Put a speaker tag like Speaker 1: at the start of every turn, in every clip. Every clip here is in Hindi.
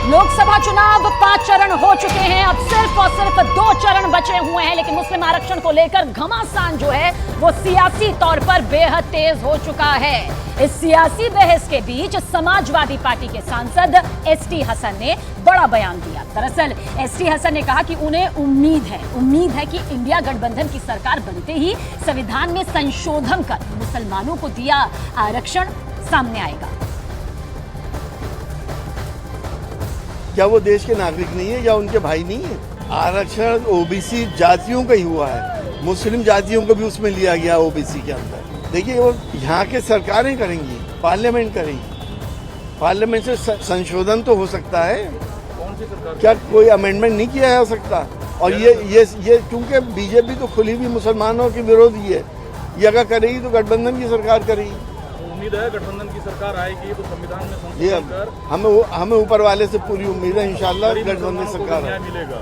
Speaker 1: लोकसभा चुनाव 5 चरण हो चुके हैं, अब सिर्फ और सिर्फ 2 चरण बचे हुए हैं, लेकिन मुस्लिम आरक्षण को लेकर घमासान जो है वो सियासी तौर पर बेहद तेज हो चुका है। इस सियासी बहस के बीच समाजवादी पार्टी के सांसद एसटी हसन ने बड़ा बयान दिया। दरअसल एसटी हसन ने कहा कि उन्हें उम्मीद है कि इंडिया गठबंधन की सरकार बनते ही संविधान में संशोधन कर मुसलमानों को दिया आरक्षण सामने आएगा।
Speaker 2: क्या वो देश के नागरिक नहीं है या उनके भाई नहीं है? आरक्षण ओबीसी जातियों का ही हुआ है, मुस्लिम जातियों को भी उसमें लिया गया ओबीसी के अंदर। देखिए वो यहाँ के सरकारें करेंगी, पार्लियामेंट करेंगी, पार्लियामेंट से संशोधन तो हो सकता है।
Speaker 3: कौन सी सरकार? क्या
Speaker 2: कोई अमेंडमेंट नहीं किया जा सकता? और ये क्योंकि बीजेपी तो खुली भी मुसलमानों की विरोधी है, ये अगर करेगी तो गठबंधन की सरकार करेगी।
Speaker 3: उम्मीद है गठबंधन की सरकार आएगी तो संविधान में संशोधन कर
Speaker 2: हमें ऊपर वाले से पूरी उम्मीद है, इंशाल्लाह गठबंधन सरकार
Speaker 3: न्याय मिलेगा,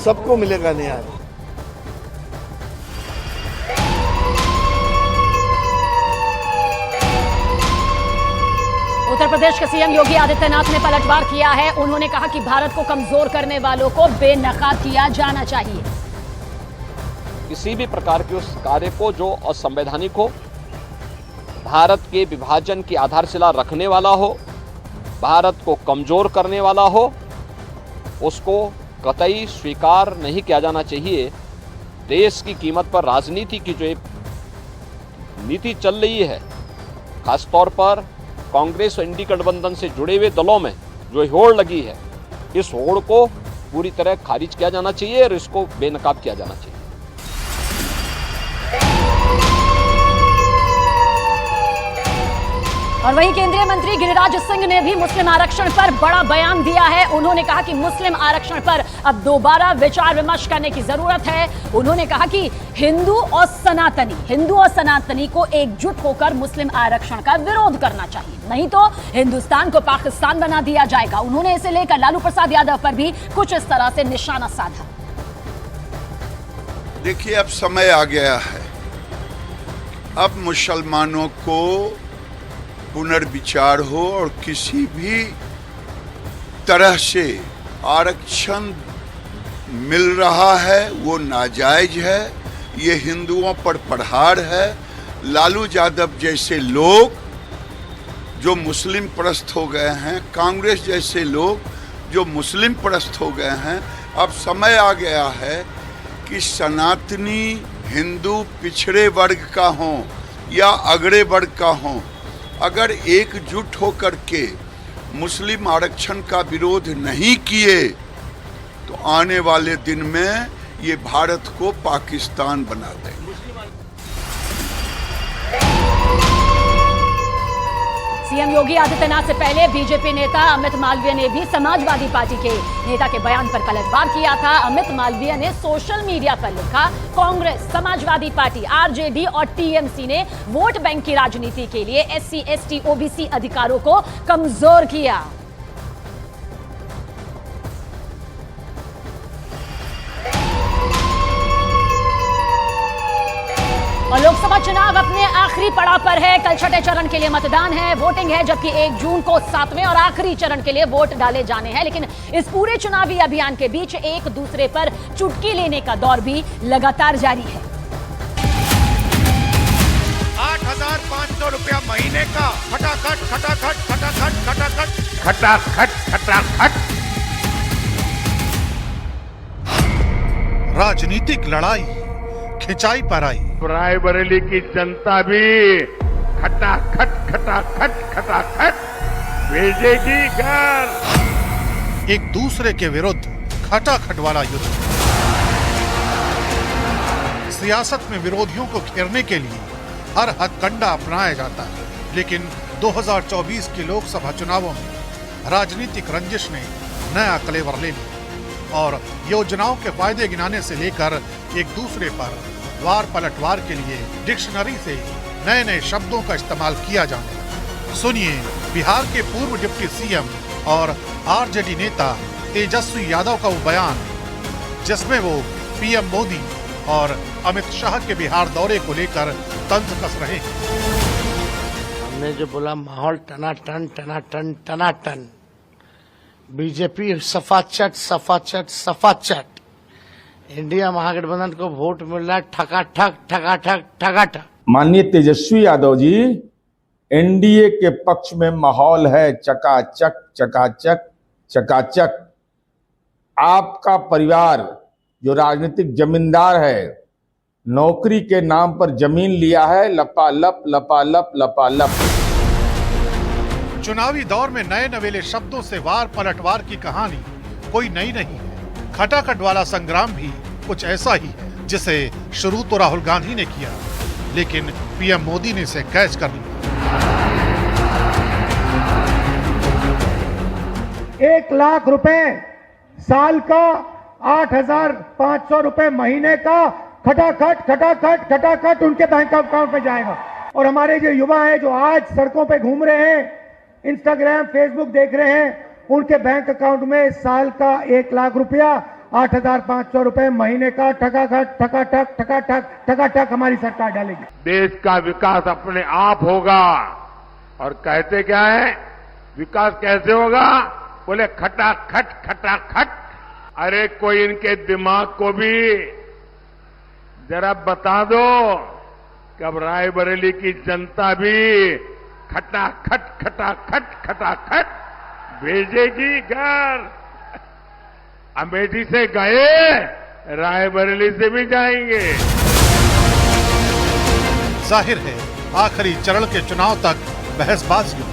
Speaker 2: सबको मिलेगा न्याय।
Speaker 1: उत्तर प्रदेश के सीएम योगी आदित्यनाथ ने पलटवार किया है। उन्होंने कहा कि भारत को कमजोर करने वालों को बेनकाब किया जाना चाहिए।
Speaker 4: किसी भी प्रकार के उस कार्य को जो असंवैधानिक हो, भारत के विभाजन की आधारशिला रखने वाला हो, भारत को कमजोर करने वाला हो, उसको कतई स्वीकार नहीं किया जाना चाहिए। देश की कीमत पर राजनीति की जो एक नीति चल रही है, खासतौर पर कांग्रेस और इंडी गठबंधन से जुड़े हुए दलों में जो होड़ लगी है, इस होड़ को पूरी तरह खारिज किया जाना चाहिए और इसको बेनकाब किया जाना चाहिए।
Speaker 1: और वहीं केंद्रीय मंत्री गिरिराज सिंह ने भी मुस्लिम आरक्षण पर बड़ा बयान दिया है। उन्होंने कहा कि मुस्लिम आरक्षण पर अब दोबारा विचार विमर्श करने की जरूरत है। उन्होंने कहा कि हिंदू और सनातनी को एकजुट होकर मुस्लिम आरक्षण का विरोध करना चाहिए, नहीं तो हिंदुस्तान को पाकिस्तान बना दिया जाएगा। उन्होंने इसे लेकर लालू प्रसाद यादव पर भी कुछ इस तरह से निशाना साधा।
Speaker 5: देखिए, अब समय आ गया है, अब मुसलमानों को पुनर्विचार हो और किसी भी तरह से आरक्षण मिल रहा है वो नाजायज है, ये हिंदुओं पर प्रहार है। लालू यादव जैसे लोग जो मुस्लिम परस्त हो गए हैं, कांग्रेस जैसे लोग जो मुस्लिम परस्त हो गए हैं, अब समय आ गया है कि सनातनी हिंदू पिछड़े वर्ग का हो या अगड़े वर्ग का हो, अगर एकजुट होकर के मुस्लिम आरक्षण का विरोध नहीं किए तो आने वाले दिन में ये भारत को पाकिस्तान बना देंगे।
Speaker 1: सीएम योगी आदित्यनाथ से पहले बीजेपी नेता अमित मालवीय ने भी समाजवादी पार्टी के नेता के बयान पर पलटवार किया था। अमित मालवीय ने सोशल मीडिया पर लिखा, कांग्रेस, समाजवादी पार्टी, आरजेडी और टीएमसी ने वोट बैंक की राजनीति के लिए एससी, एसटी, ओबीसी अधिकारों को कमजोर किया। और लोकसभा चुनाव अपने आखिरी पड़ाव पर है। कल छठे चरण के लिए मतदान है, वोटिंग है, जबकि 1 जून को 7वें और आखिरी चरण के लिए वोट डाले जाने हैं। लेकिन इस पूरे चुनावी अभियान के बीच एक दूसरे पर चुटकी लेने का दौर भी लगातार जारी है।
Speaker 6: 8,500 रुपया महीने का खटाखट खटाखट खटाखट खटाखट खटाखट खटाखट। राजनीतिक लड़ाई खिंचाई पर आई।
Speaker 7: रायबरेली की जनता भी खटाखट खटाखट खटाखट भेजेगी घर।
Speaker 6: एक दूसरे के विरुद्ध खटाखट वाला युद्ध। सियासत में विरोधियों को घेरने के लिए हर हथकंडा अपनाया जाता है, लेकिन 2024 के लोकसभा चुनावों में राजनीतिक रंजिश ने नया कलेवर ले लिया और योजनाओं के फायदे गिनाने से लेकर एक दूसरे पर वार पलटवार के लिए डिक्शनरी से नए नए शब्दों का इस्तेमाल किया जाने लगा। सुनिए बिहार के पूर्व डिप्टी सीएम और आरजेडी नेता तेजस्वी यादव का वो बयान, जिसमें वो पीएम मोदी और अमित शाह के बिहार दौरे को लेकर तंज कस रहे हैं।
Speaker 8: हमने जो बोला माहौल टनाटन टनाटन टनाटन, बीजेपी सफाचट सफाचट सफाचट। इंडिया महागठबंधन को वोट मिल रहा है ठकाठक ठकाठक ठकाठक।
Speaker 9: माननीय तेजस्वी यादव जी, एनडीए के पक्ष में माहौल है चकाचक चकाचक चकाचक। आपका परिवार जो राजनीतिक जमींदार है, नौकरी के नाम पर जमीन लिया है, लपालप लपालप लपालप।
Speaker 6: चुनावी दौर में नए नवेले शब्दों से वार पलटवार की कहानी कोई नई नहीं है। खटाखट वाला संग्राम भी कुछ ऐसा ही है, जिसे शुरू तो राहुल गांधी ने किया, लेकिन पीएम मोदी ने इसे कैच कर लिया।
Speaker 10: 1 लाख रुपए साल का, 8,500 रुपए महीने का खटाखट खटाखट खटाखट उनके बैंक अकाउंट में जाएगा। और हमारे जो युवा हैं जो आज सड़कों पे घूम रहे हैं, इंस्टाग्राम फेसबुक देख रहे हैं, उनके बैंक अकाउंट में साल का 1 लाख रुपया, 8,500 रुपए महीने का ठकाखट ठकाठक ठकाठक ठकाठक हमारी सरकार डालेगी।
Speaker 7: देश का विकास अपने आप होगा। और कहते क्या है, विकास कैसे होगा? बोले खटाखट खटाखट। अरे कोई इनके दिमाग को भी जरा बता दो कि अब रायबरेली की जनता भी खटाखट खटाखट खटाखट भेजेगी घर। अमेठी से गए, रायबरेली से भी जाएंगे।
Speaker 6: जाहिर है आखिरी चरण के चुनाव तक बहसबाजी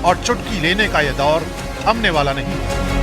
Speaker 6: और चुटकी लेने का यह दौर थमने वाला नहीं है।